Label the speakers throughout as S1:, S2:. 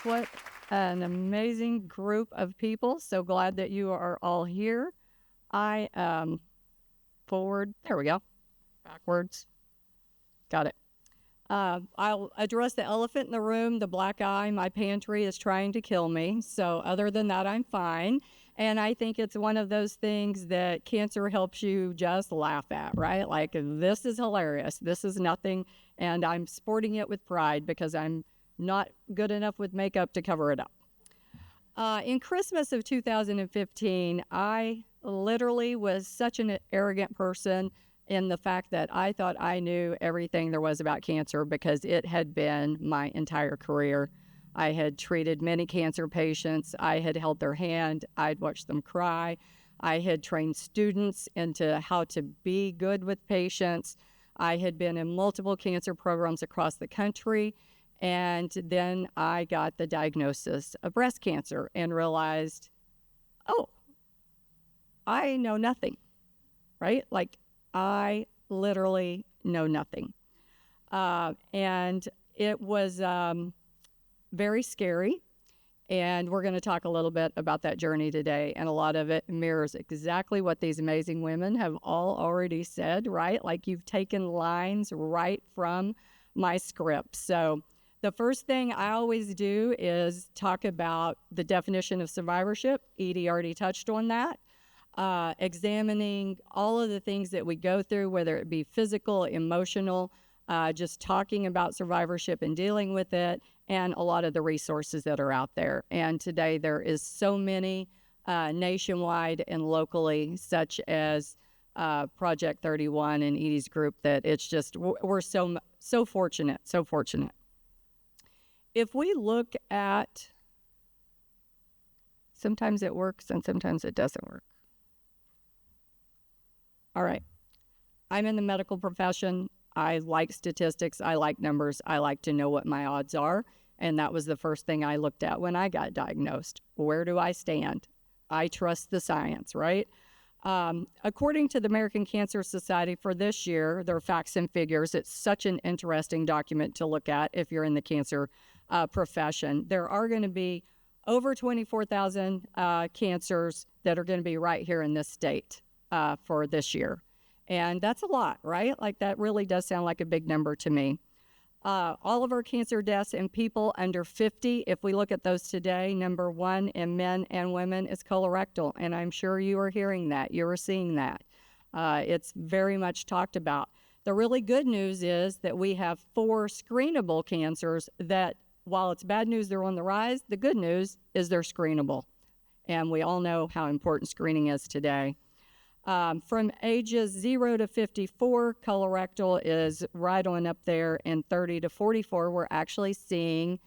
S1: What an amazing group of people. So glad that you are all here. I forward. There we go. Backwards. Got it. I'll address the elephant in the room, the black eye. My pantry is trying to kill me. So other than that, I'm fine. And I think it's one of those things that cancer helps you just laugh at, right? Like, this is hilarious. This is nothing. And I'm sporting it with pride because I'm not good enough with makeup to cover it up. In Christmas of 2015, I literally was such an arrogant person in the fact that I thought I knew everything there was about cancer because it had been my entire career. I had treated many cancer patients. I had held their hand. I'd watched them cry. I had trained students into how to be good with patients. I had been in multiple cancer programs across the country. And then I got the diagnosis of breast cancer and realized, oh, I know nothing, right? Like, I literally know nothing. And it was very scary. And we're going to talk a little bit about that journey today. And a lot of it mirrors exactly what these amazing women have all already said, right? Like, you've taken lines right from my script. So the first thing I always do is talk about the definition of survivorship. Edie already touched on that. Examining all of the things that we go through, whether it be physical, emotional, just talking about survivorship and dealing with it, and a lot of the resources that are out there. And today there is so many nationwide and locally, such as Project 31 and Edie's group, that it's just, we're so fortunate, so fortunate. If we look at, sometimes it works and sometimes it doesn't work. All right. I'm in the medical profession. I like statistics. I like numbers. I like to know what my odds are. And that was the first thing I looked at when I got diagnosed. Where do I stand? I trust the science, right? According to the American Cancer Society for this year, their facts and figures, it's such an interesting document to look at if you're in the cancer profession. There are going to be over 24,000 cancers that are going to be right here in this state for this year. And that's a lot, right? Like, that really does sound like a big number to me. All of our cancer deaths in people under 50, if we look at those today, number one in men and women is colorectal. And I'm sure you are hearing that. You are seeing that. It's very much talked about. The really good news is that we have 4 screenable cancers that, while it's bad news they're on the rise, the good news is they're screenable. And we all know how important screening is today. From ages 0 to 54, colorectal is right on up there, and 30 to 44, we're actually seeing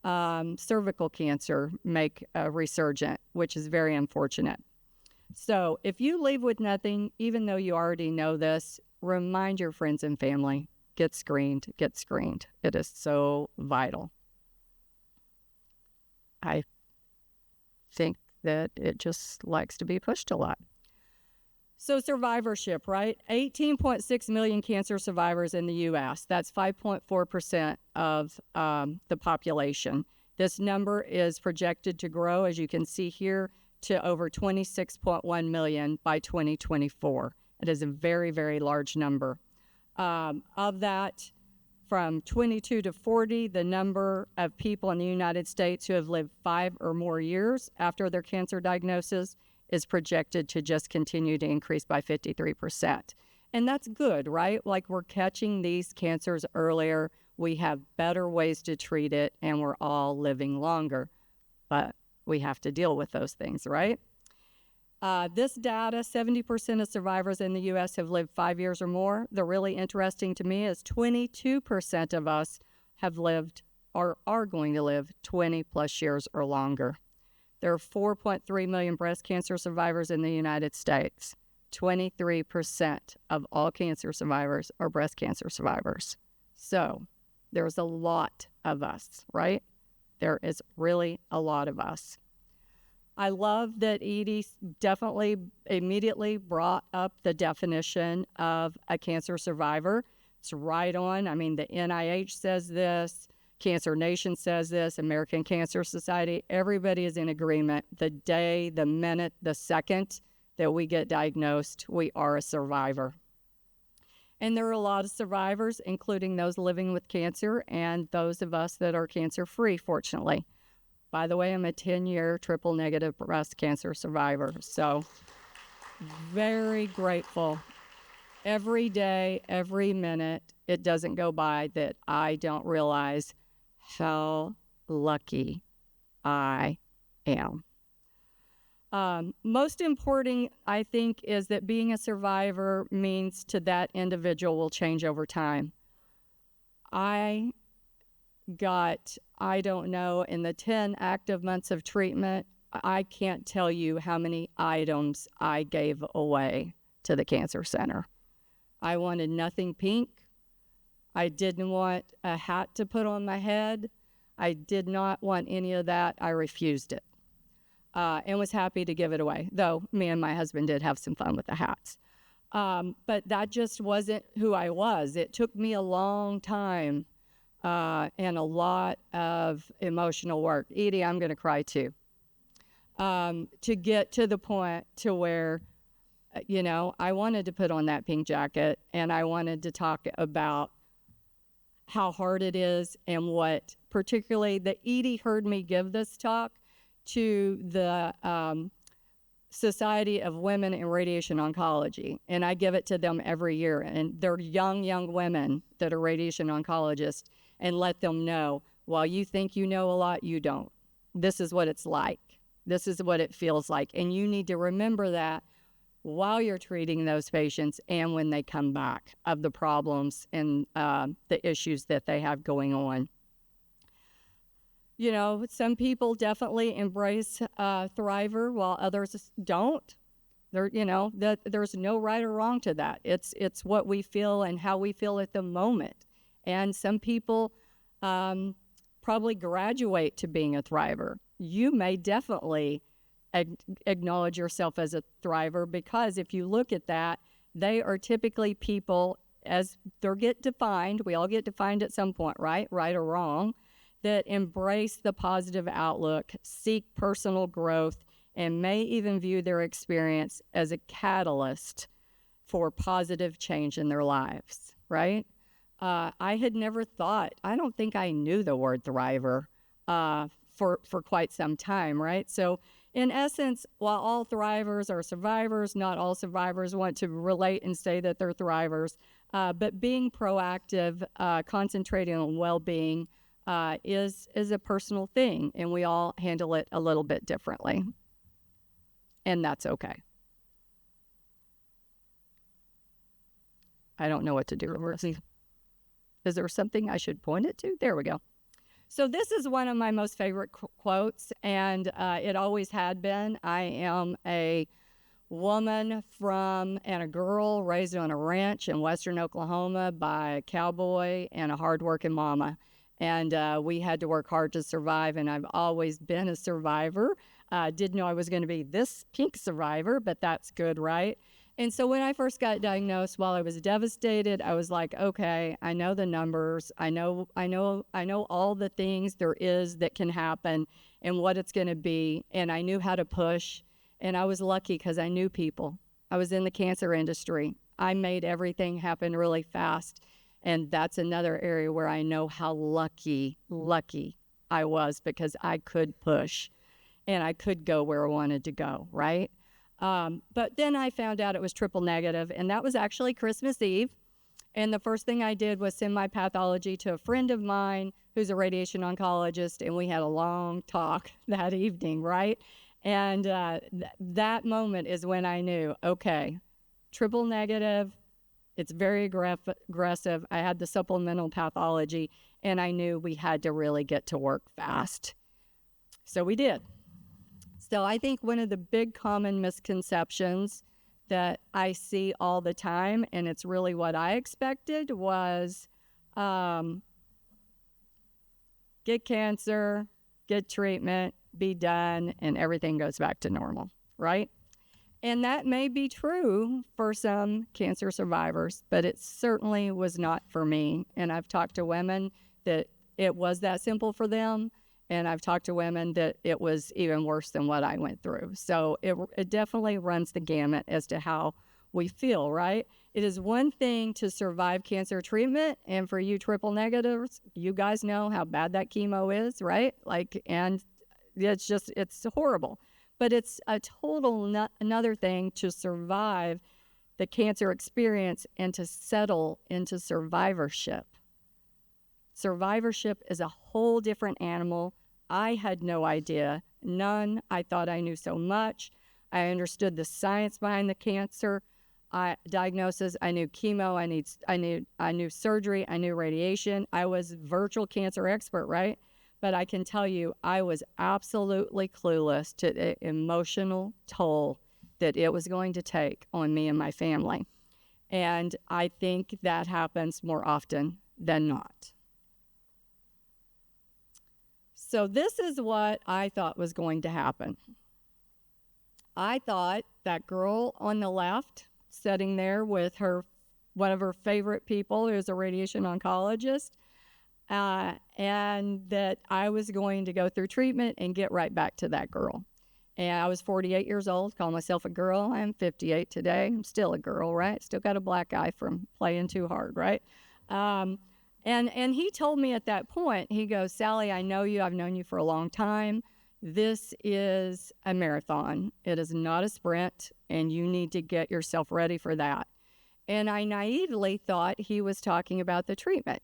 S1: cervical cancer make a resurgent, which is very unfortunate. So if you leave with nothing, even though you already know this, remind your friends and family, get screened, get screened. It is so vital. I think that it just likes to be pushed a lot. So survivorship, right? 18.6 million cancer survivors in the U.S. That's 5.4% of the population. This number is projected to grow, as you can see here, to over 26.1 million by 2024. It is a very, very large number. Of that, from 22 to 40, the number of people in the United States who have lived 5 or more years after their cancer diagnosis is projected to just continue to increase by 53%. And that's good, right? Like, we're catching these cancers earlier. We have better ways to treat it, and we're all living longer. But we have to deal with those things, right? This data, 70% of survivors in the U.S. have lived 5 years or more. The really interesting to me is 22% of us have lived or are going to live 20 plus years or longer. There are 4.3 million breast cancer survivors in the United States. 23% of all cancer survivors are breast cancer survivors. So there's a lot of us, right? There is really a lot of us. I love that Edie definitely immediately brought up the definition of a cancer survivor. It's right on. I mean, the NIH says this. Cancer Nation says this, American Cancer Society. Everybody is in agreement. The day, the minute, the second that we get diagnosed, we are a survivor. And there are a lot of survivors, including those living with cancer and those of us that are cancer-free, fortunately. By the way, I'm a 10-year triple-negative breast cancer survivor, so very grateful. Every day, every minute, it doesn't go by that I don't realize how lucky I am. Most important, I think, is that being a survivor means to that individual will change over time. I don't know, in the 10 active months of treatment, I can't tell you how many items I gave away to the cancer center. I wanted nothing pink. I didn't want a hat to put on my head. I did not want any of that. I refused it. And was happy to give it away, though me and my husband did have some fun with the hats. But that just wasn't who I was. It took me a long time and a lot of emotional work. Edie, I'm going to cry too. To get to the point to where, I wanted to put on that pink jacket and I wanted to talk about how hard it is and what, particularly that Edie heard me give this talk to the Society of Women in Radiation Oncology. And I give it to them every year. And they're young women that are radiation oncologists, and let them know, while you think you know a lot, you don't. This is what it's like. This is what it feels like. And you need to remember that while you're treating those patients and when they come back, of the problems and the issues that they have going on. Some people definitely embrace Thriver while others don't. There's no right or wrong to that. It's what we feel and how we feel at the moment. And some people probably graduate to being a Thriver. You may definitely acknowledge yourself as a Thriver, because if you look at that, they are typically people, as they get defined, we all get defined at some point, right or wrong, that embrace the positive outlook, seek personal growth, and may even view their experience as a catalyst for positive change in their lives, right? I had never thought, I don't think I knew the word Thriver for quite some time, right? So in essence, while all Thrivers are survivors, not all survivors want to relate and say that they're Thrivers, but being proactive, concentrating on well-being, is a personal thing, and we all handle it a little bit differently, and that's okay. I don't know what to do. Is there something I should point it to? There we go. So this is one of my most favorite quotes, and it always had been. I am a woman and a girl raised on a ranch in western Oklahoma by a cowboy and a hardworking mama. And we had to work hard to survive, and I've always been a survivor. Didn't know I was going to be this pink survivor, but that's good, right? And so when I first got diagnosed, while I was devastated, I was like, okay, I know the numbers. I know all the things there is that can happen and what it's going to be. And I knew how to push. And I was lucky because I knew people. I was in the cancer industry. I made everything happen really fast. And that's another area where I know how lucky I was, because I could push and I could go where I wanted to go, right? But then I found out it was triple negative, and that was actually Christmas Eve. And the first thing I did was send my pathology to a friend of mine who's a radiation oncologist, and we had a long talk that evening, right? And that moment is when I knew, okay, triple negative, it's very aggressive. I had the supplemental pathology, and I knew we had to really get to work fast. So we did. So I think one of the big common misconceptions that I see all the time, and it's really what I expected, was get cancer, get treatment, be done, and everything goes back to normal, right? And that may be true for some cancer survivors, but it certainly was not for me. And I've talked to women that it was that simple for them. And I've talked to women that it was even worse than what I went through. So it definitely runs the gamut as to how we feel, right? It is one thing to survive cancer treatment. And for you triple negatives, you guys know how bad that chemo is, right? Like, and it's horrible. But it's a total another thing to survive the cancer experience and to settle into survivorship. Survivorship is a whole different animal. I had no idea, none. I thought I knew so much. I understood the science behind the cancer diagnosis. I knew chemo. I knew surgery. I knew radiation. I was virtual cancer expert, right? But I can tell you, I was absolutely clueless to the emotional toll that it was going to take on me and my family. And I think that happens more often than not. So this is what I thought was going to happen. I thought that girl on the left, sitting there with one of her favorite people, who's a radiation oncologist, and that I was going to go through treatment and get right back to that girl. And I was 48 years old, call myself a girl. I'm 58 today. I'm still a girl, right? Still got a black eye from playing too hard, right? And he told me at that point, he goes, Sally, I know you. I've known you for a long time. This is a marathon. It is not a sprint, and you need to get yourself ready for that. And I naively thought he was talking about the treatment.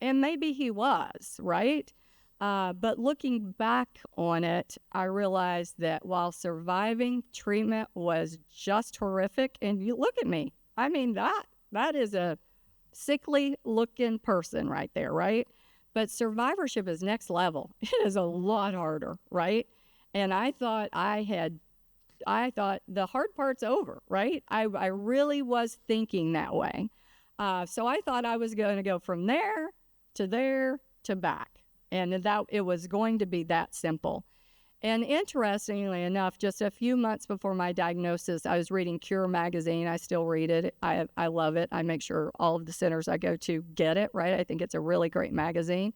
S1: And maybe he was, right? But looking back on it, I realized that while surviving treatment was just horrific, and you look at me, I mean, that is a sickly looking person right there, right? But survivorship is next level. It is a lot harder, right? And I thought the hard part's over, right? I really was thinking that way. So I thought I was going to go from there to back. And that it was going to be that simple. And interestingly enough, just a few months before my diagnosis, I was reading Cure magazine. I still read it. I love it. I make sure all of the centers I go to get it, right? I think it's a really great magazine.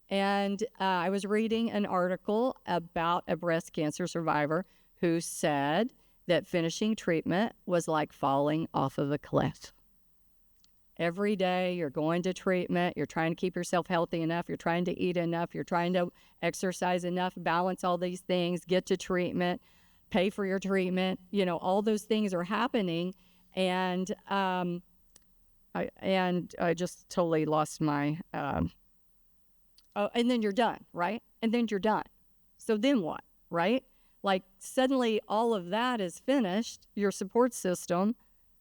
S1: And I was reading an article about a breast cancer survivor who said that finishing treatment was like falling off of a cliff. Every day you're going to treatment, you're trying to keep yourself healthy enough, you're trying to eat enough, you're trying to exercise enough, balance all these things, get to treatment, pay for your treatment, all those things are happening. And I just totally lost my, and then you're done, right? And then you're done. So then what, right? Like suddenly all of that is finished, your support system,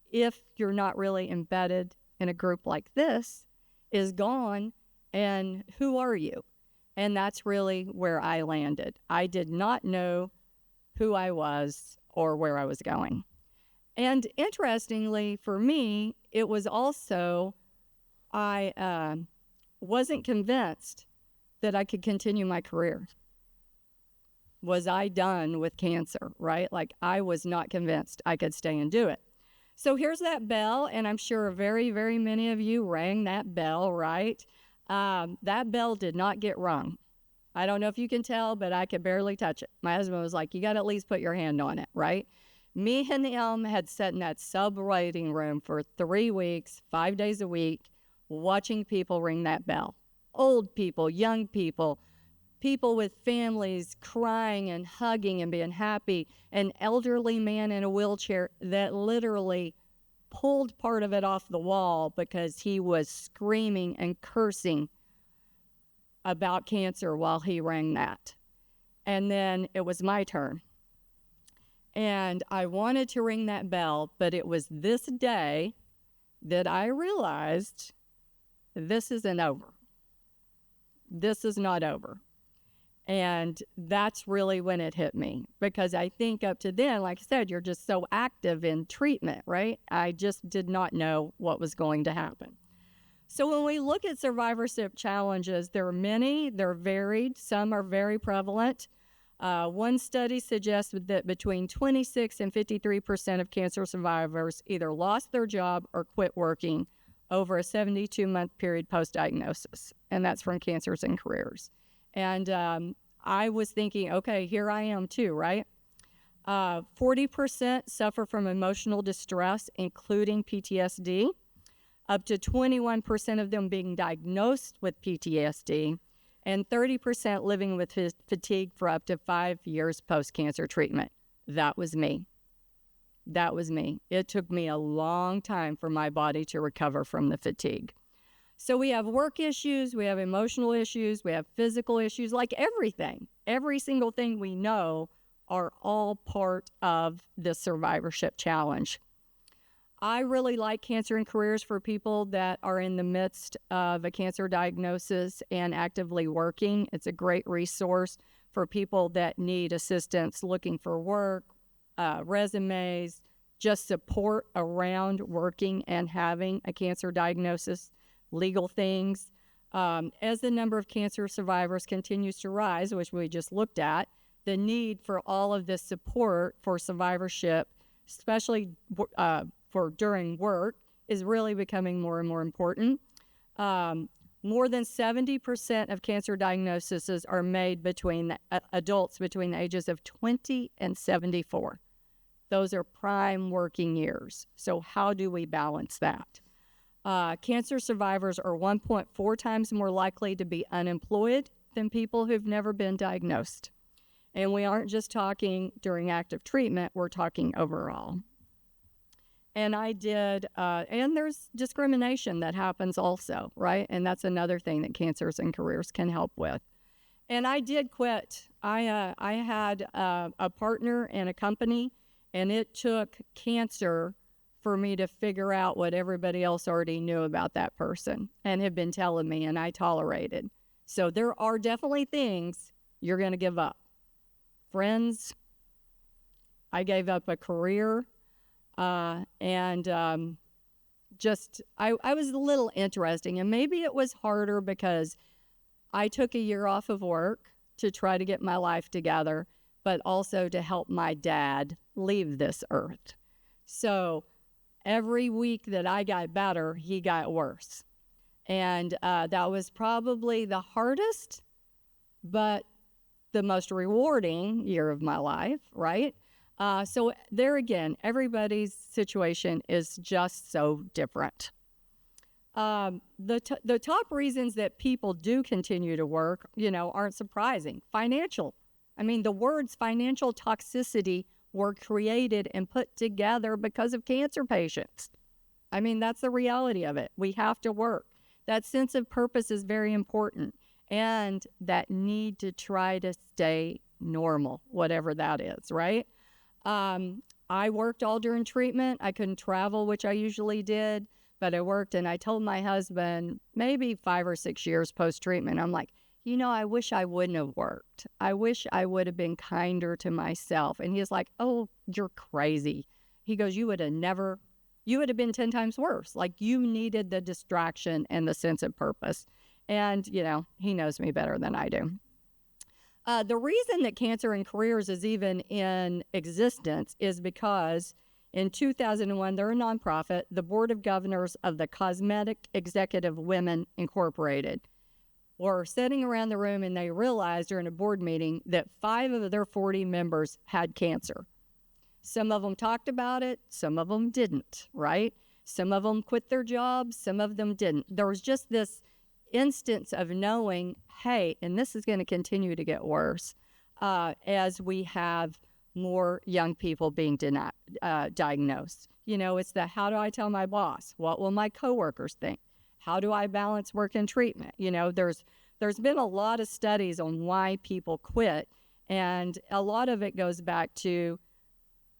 S1: if you're not really embedded in a group like this, is gone, and who are you? And that's really where I landed. I did not know who I was or where I was going. And interestingly for me, it was also, I wasn't convinced that I could continue my career. Was I done with cancer, right? Like I was not convinced I could stay and do it. So here's that bell, and I'm sure very, very many of you rang that bell, right? That bell did not get rung. I don't know if you can tell, but I could barely touch it. My husband was like, you got to at least put your hand on it, right? Me and him had sat in that sub-waiting room for 3 weeks, 5 days a week, watching people ring that bell. Old people, young people, people with families crying and hugging and being happy, an elderly man in a wheelchair that literally pulled part of it off the wall because he was screaming and cursing about cancer while he rang that. And then it was my turn. And I wanted to ring that bell, but it was this day that I realized this isn't over. This is not over. And that's really when it hit me, because I think up to then, like I said, you're just so active in treatment, right? I just did not know what was going to happen. So when we look at survivorship challenges, there are many, they're varied, some are very prevalent. One study suggests that between 26 and 53% of cancer survivors either lost their job or quit working over a 72-month period post-diagnosis, and that's from Cancers and Careers. And I was thinking, okay, here I am too, right? 40% suffer from emotional distress, including PTSD, up to 21% of them being diagnosed with PTSD, and 30% living with fatigue for up to 5 years post-cancer treatment. That was me. That was me. It took me a long time for my body to recover from the fatigue. So we have work issues, we have emotional issues, we have physical issues, like everything. Every single thing we know are all part of the survivorship challenge. I really like Cancer and Careers for people that are in the midst of a cancer diagnosis and actively working. It's a great resource for people that need assistance looking for work, resumes, just support around working and having a cancer diagnosis, legal things. As the number of cancer survivors continues to rise, which we just looked at, the need for all of this support for survivorship, especially for during work, is really becoming more and more important. More than 70% of cancer diagnoses are made between adults between the ages of 20 and 74. Those are prime working years. So how do we balance that? Cancer survivors are 1.4 times more likely to be unemployed than people who've never been diagnosed. And we aren't just talking during active treatment, we're talking overall. And I did, and there's discrimination that happens also, right? And that's another thing that Cancers and Careers can help with. And I did quit. I had a partner and a company, and it took cancer for me to figure out what everybody else already knew about that person and had been telling me, and I tolerated. So there are definitely things you're going to give up. Friends, I gave up a career. I was a little interesting, and maybe it was harder because I took a year off of work to try to get my life together, but also to help my dad leave this earth. So every week that I got better, he got worse. And that was probably the hardest, but the most rewarding year of my life, right? So there again, everybody's situation is just so different. The top reasons that people do continue to work, aren't surprising. Financial. I mean, the words financial toxicity were created and put together because of cancer patients. I mean, that's the reality of it. We have to work. That sense of purpose is very important. And that need to try to stay normal, whatever that is, right? I worked all during treatment. I couldn't travel, which I usually did, but I worked, and I told my husband maybe 5 or 6 years post-treatment, I'm like, I wish I wouldn't have worked. I wish I would have been kinder to myself. And he's like, oh, you're crazy. He goes, you would have been 10 times worse. Like, you needed the distraction and the sense of purpose. And, he knows me better than I do. The reason that Cancer and Careers is even in existence is because in 2001, they're a nonprofit, the Board of Governors of the Cosmetic Executive Women Incorporated were sitting around the room, and they realized during a board meeting that 5 of their 40 members had cancer. Some of them talked about it, some of them didn't, right? Some of them quit their jobs, some of them didn't. There was just this instance of knowing, hey, and this is going to continue to get worse as we have more young people being diagnosed. It's the, how do I tell my boss? What will my coworkers think? How do I balance work and treatment? There's been a lot of studies on why people quit, and a lot of it goes back to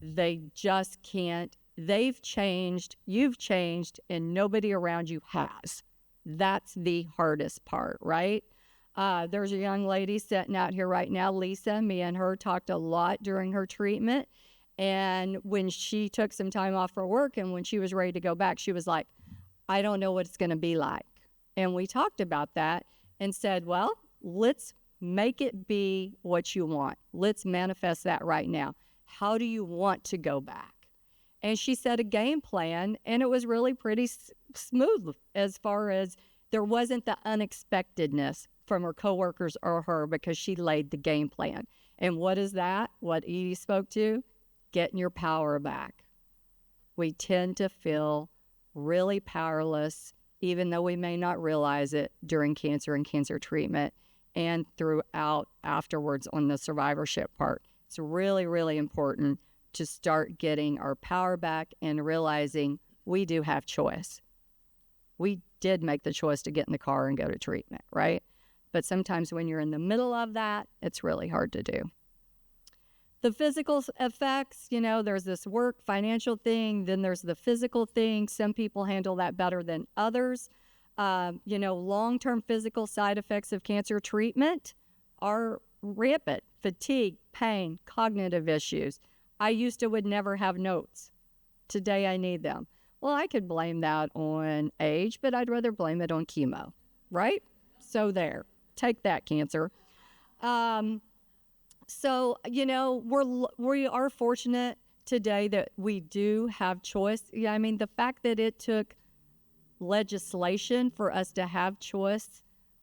S1: they just can't. They've changed, you've changed, and nobody around you has. That's the hardest part, right? There's a young lady sitting out here right now, Lisa. Me and her talked a lot during her treatment. And when she took some time off for work and when she was ready to go back, she was like, I don't know what it's going to be like. And we talked about that and said, well, let's make it be what you want. Let's manifest that right now. How do you want to go back? And she set a game plan, and it was really pretty smooth as far as there wasn't the unexpectedness from her coworkers or her because she laid the game plan. And what is that? What Edie spoke to? Getting your power back. We tend to feel really powerless, even though we may not realize it during cancer and cancer treatment and throughout afterwards on the survivorship part. It's really, really important to start getting our power back and realizing we do have choice. We did make the choice to get in the car and go to treatment, right? But sometimes when you're in the middle of that, it's really hard to do. The physical effects, there's this work, financial thing, then there's the physical thing. Some people handle that better than others. Long-term physical side effects of cancer treatment are rampant: fatigue, pain, cognitive issues. I would never have notes. Today I need them. Well, I could blame that on age, but I'd rather blame it on chemo, right? So there, take that, cancer. So, we are fortunate today that we do have choice. Yeah, I mean, the fact that it took legislation for us to have choice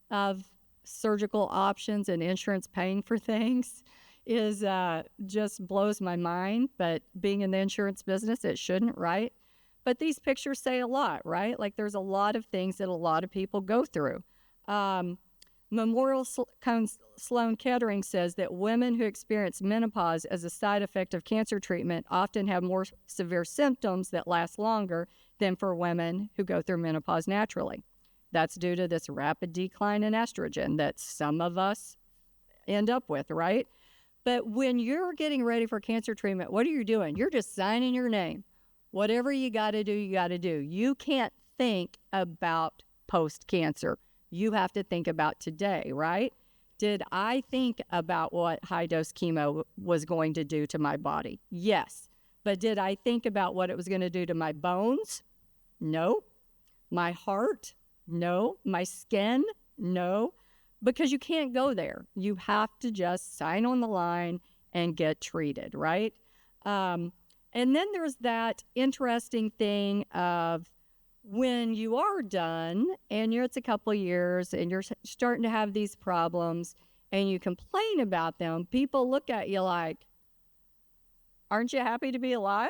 S1: of surgical options and insurance paying for things is just blows my mind. But being in the insurance business, it shouldn't, right? But these pictures say a lot, right? Like there's a lot of things that a lot of people go through. Memorial Sloan Kettering says that women who experience menopause as a side effect of cancer treatment often have more severe symptoms that last longer than for women who go through menopause naturally. That's due to this rapid decline in estrogen that some of us end up with, right? But when you're getting ready for cancer treatment, what are you doing? You're just signing your name. Whatever you got to do, you got to do. You can't think about post-cancer. You have to think about today, right? Did I think about what high-dose chemo was going to do to my body? Yes. But did I think about what it was going to do to my bones? No. My heart? No. My skin? No. Because you can't go there. You have to just sign on the line and get treated, right? And then there's that interesting thing of when you are done and it's a couple of years and you're starting to have these problems and you complain about them, people look at you like, aren't you happy to be alive?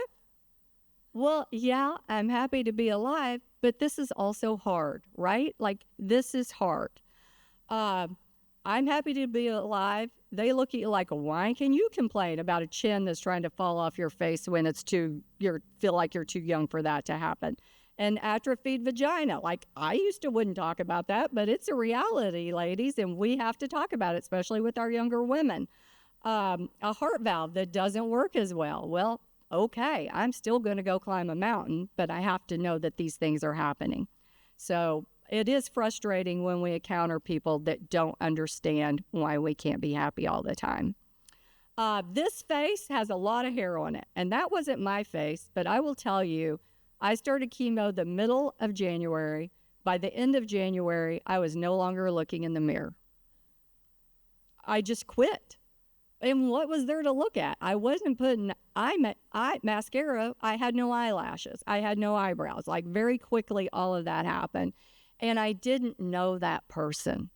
S1: Well, yeah, I'm happy to be alive, but this is also hard, right? Like, this is hard. I'm happy to be alive. They look at you like, why can you complain about a chin that's trying to fall off your face when you feel like you're too young for that to happen? An atrophied vagina. Like, I wouldn't talk about that, but it's a reality, ladies, and we have to talk about it, especially with our younger women. A heart valve that doesn't work as well. Well, okay, I'm still going to go climb a mountain, but I have to know that these things are happening. So it is frustrating when we encounter people that don't understand why we can't be happy all the time. This face has a lot of hair on it, and that wasn't my face, but I will tell you, I started chemo the middle of January. By the end of January, I was no longer looking in the mirror. I just quit. And what was there to look at? I wasn't putting mascara. I had no eyelashes. I had no eyebrows. Like, very quickly, all of that happened. And I didn't know that person.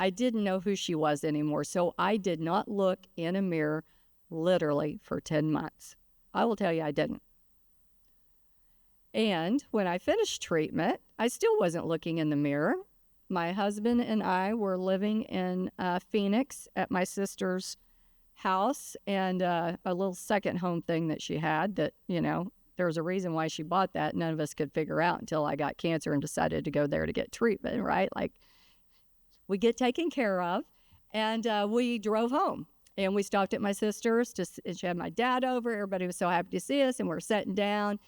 S1: I didn't know who she was anymore. So I did not look in a mirror literally for 10 months. I will tell you, I didn't. And when I finished treatment, I still wasn't looking in the mirror. My husband and I were living in Phoenix at my sister's house, and a little second home thing that she had that, there was a reason why she bought that. None of us could figure out until I got cancer and decided to go there to get treatment, right? Like, we get taken care of, and we drove home. And we stopped at my sister's, and she had my dad over. Everybody was so happy to see us, and we're sitting down.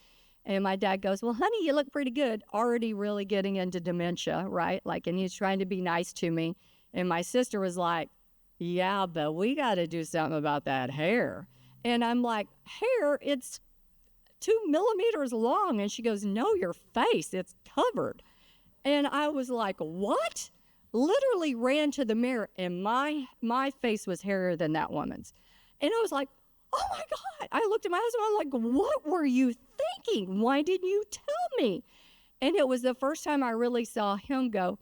S1: And my dad goes, well, honey, you look pretty good. Already really getting into dementia, right? Like, and he's trying to be nice to me. And my sister was like, yeah, but we got to do something about that hair. And I'm like, hair? It's 2 millimeters long. And she goes, no, your face, it's covered. And I was like, what? Literally ran to the mirror, and my face was hairier than that woman's. And I was like, oh my God. I looked at my husband, I'm like, what were you thinking? Why didn't you tell me? And it was the first time I really saw him go,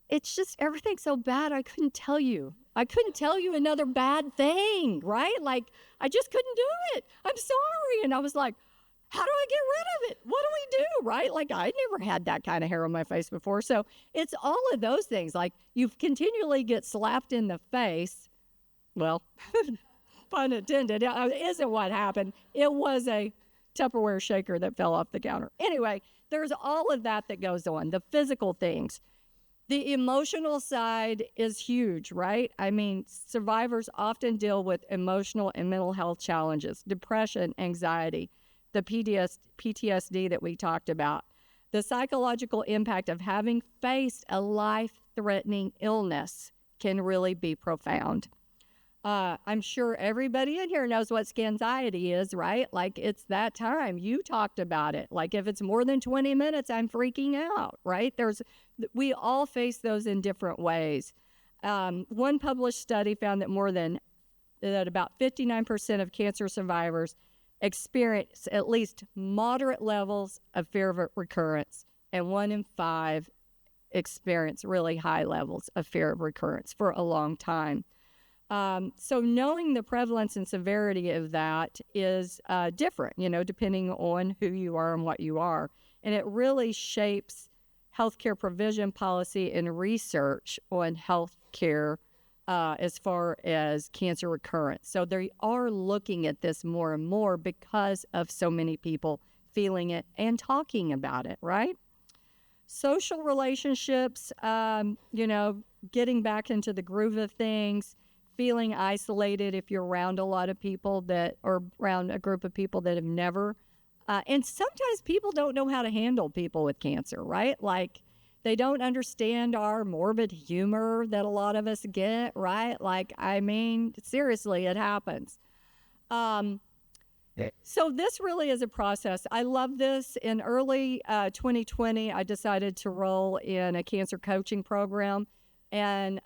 S1: it's just everything's so bad. I couldn't tell you. I couldn't tell you another bad thing, right? Like, I just couldn't do it. I'm sorry. And I was like, how do I get rid of it? What do we do, right? Like, I never had that kind of hair on my face before. So it's all of those things. Like, you continually get slapped in the face. Well, pun intended, isn't what happened. It was a Tupperware shaker that fell off the counter. Anyway, there's all of that that goes on, the physical things. The emotional side is huge, right? I mean, survivors often deal with emotional and mental health challenges, depression, anxiety, the PTSD that we talked about. The psychological impact of having faced a life-threatening illness can really be profound. I'm sure everybody in here knows what scanxiety is, right? Like, it's that time. You talked about it. Like, if it's more than 20 minutes, I'm freaking out, right? We all face those in different ways. One published study found that about 59% of cancer survivors experience at least moderate levels of fear of recurrence, and 1 in 5 experience really high levels of fear of recurrence for a long time. So knowing the prevalence and severity of that is different, depending on who you are and what you are. And it really shapes healthcare provision policy and research on healthcare as far as cancer recurrence. So they are looking at this more and more because of so many people feeling it and talking about it, right? Social relationships, getting back into the groove of things, feeling isolated if you're around a lot of people or around a group of people that have never, and sometimes people don't know how to handle people with cancer, right? Like, they don't understand our morbid humor that a lot of us get, right? Like, I mean, seriously, it happens. So this really is a process. I love this. In early 2020, I decided to roll in a cancer coaching program, and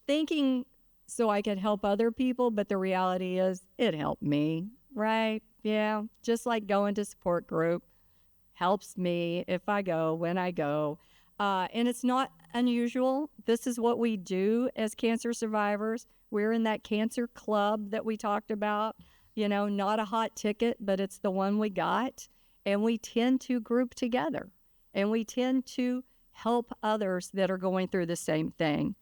S1: thinking so I could help other people, but the reality is it helped me, right? Yeah, just like going to support group helps me if I go, when I go. And it's not unusual. This is what we do as cancer survivors. We're in that cancer club that we talked about, not a hot ticket, but it's the one we got. And we tend to group together, and we tend to help others that are going through the same thing.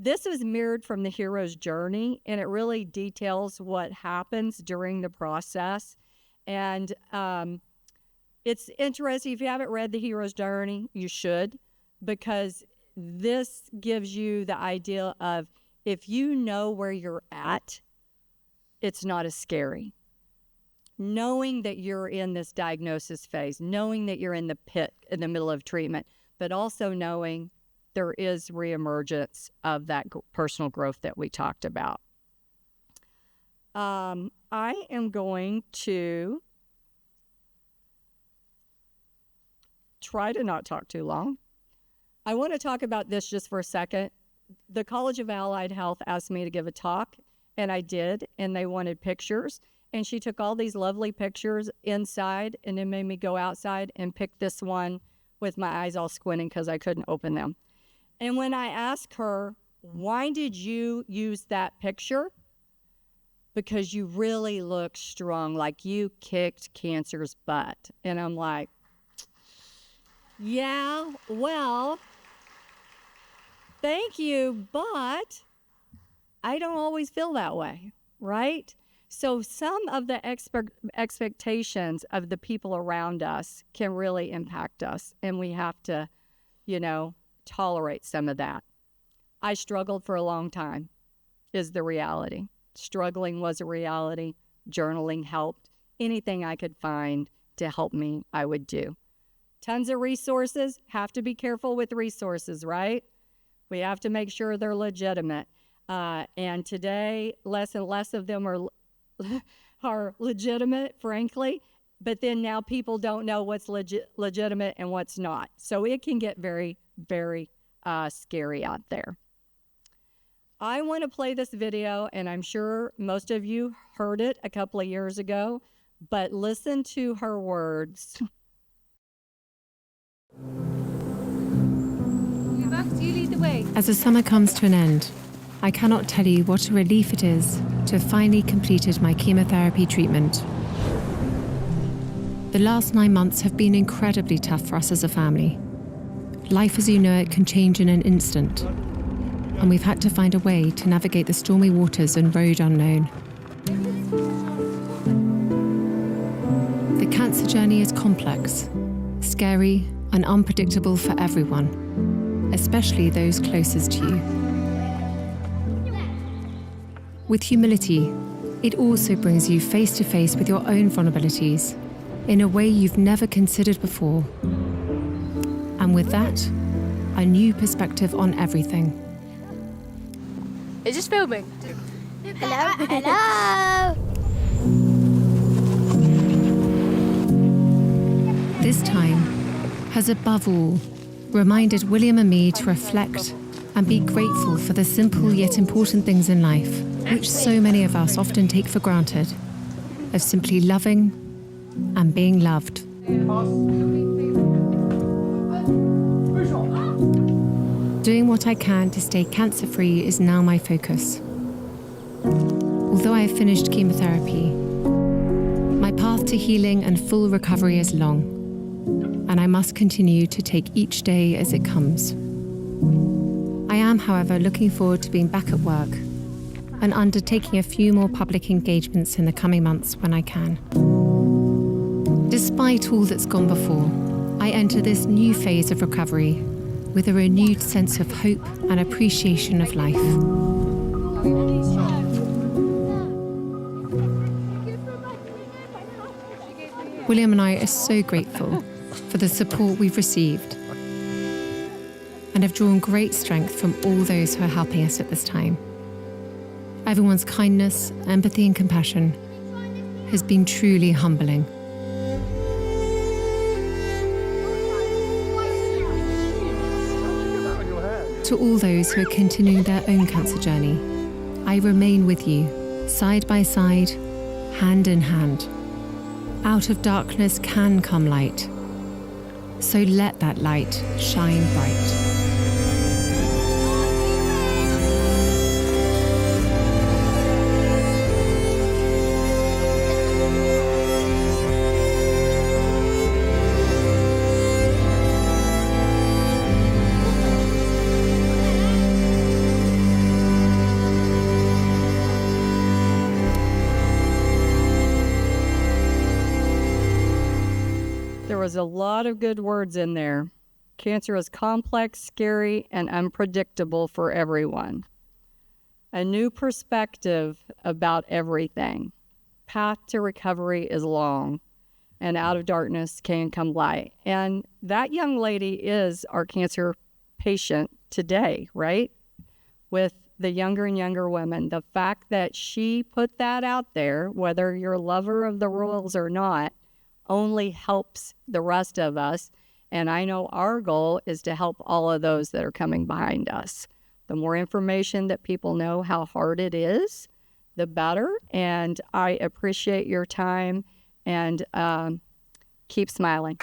S1: This is mirrored from the hero's journey, and it really details what happens during the process. And it's interesting. If you haven't read the hero's journey, you should, because this gives you the idea of, if you know where you're at, it's not as scary. Knowing that you're in this diagnosis phase, knowing that you're in the pit in the middle of treatment, but also knowing there is reemergence of that personal growth that we talked about. I am going to try to not talk too long. I want to talk about this just for a second. The College of Allied Health asked me to give a talk, and I did, and they wanted pictures. And she took all these lovely pictures inside and then made me go outside and pick this one with my eyes all squinting because I couldn't open them. And when I asked her, why did you use that picture? Because you really look strong, like you kicked cancer's butt. And I'm like, yeah, well, thank you, but I don't always feel that way, right? So some of the expectations of the people around us can really impact us, and we have to, tolerate some of that. I struggled for a long time, is the reality. Struggling was a reality. Journaling helped. Anything I could find to help me, I would do. Tons of resources. Have to be careful with resources, right? We have to make sure they're legitimate. And today, less and less of them are legitimate, frankly. But then now people don't know what's legitimate and what's not. So it can get very, very scary out there. I want to play this video, and I'm sure most of you heard it a couple of years ago, but listen to her words.
S2: You lead the way. As the summer comes to an end, I cannot tell you what a relief it is to have finally completed my chemotherapy treatment. The last 9 months have been incredibly tough for us as a family. Life as you know it can change in an instant, and we've had to find a way to navigate the stormy waters and road unknown. The cancer journey is complex, scary, and unpredictable for everyone, especially those closest to you. With humility, it also brings you face to face with your own vulnerabilities in a way you've never considered before. And with that, a new perspective on everything.
S3: Is this filming?
S4: Hello? Hello?
S2: This time has above all reminded William and me to reflect and be grateful for the simple yet important things in life, which so many of us often take for granted, of simply loving and being loved. Doing what I can to stay cancer-free is now my focus. Although I have finished chemotherapy, my path to healing and full recovery is long, and I must continue to take each day as it comes. I am, however, looking forward to being back at work and undertaking a few more public engagements in the coming months when I can. Despite all that's gone before, I enter this new phase of recovery with a renewed sense of hope and appreciation of life. William and I are so grateful for the support we've received and have drawn great strength from all those who are helping us at this time. Everyone's kindness, empathy, and compassion has been truly humbling. To all those who are continuing their own cancer journey, I remain with you, side by side, hand in hand. Out of darkness can come light, so let that light shine bright.
S1: There was a lot of good words in there. Cancer is complex, scary, and unpredictable for everyone. A new perspective about everything. Path to recovery is long, and out of darkness can come light. And that young lady is our cancer patient today, right? With the younger and younger women. The fact that she put that out there, whether you're a lover of the rules or not, only helps the rest of us. And I know our goal is to help all of those that are coming behind us. The more information that people know how hard it is, the better. And I appreciate your time, and keep smiling.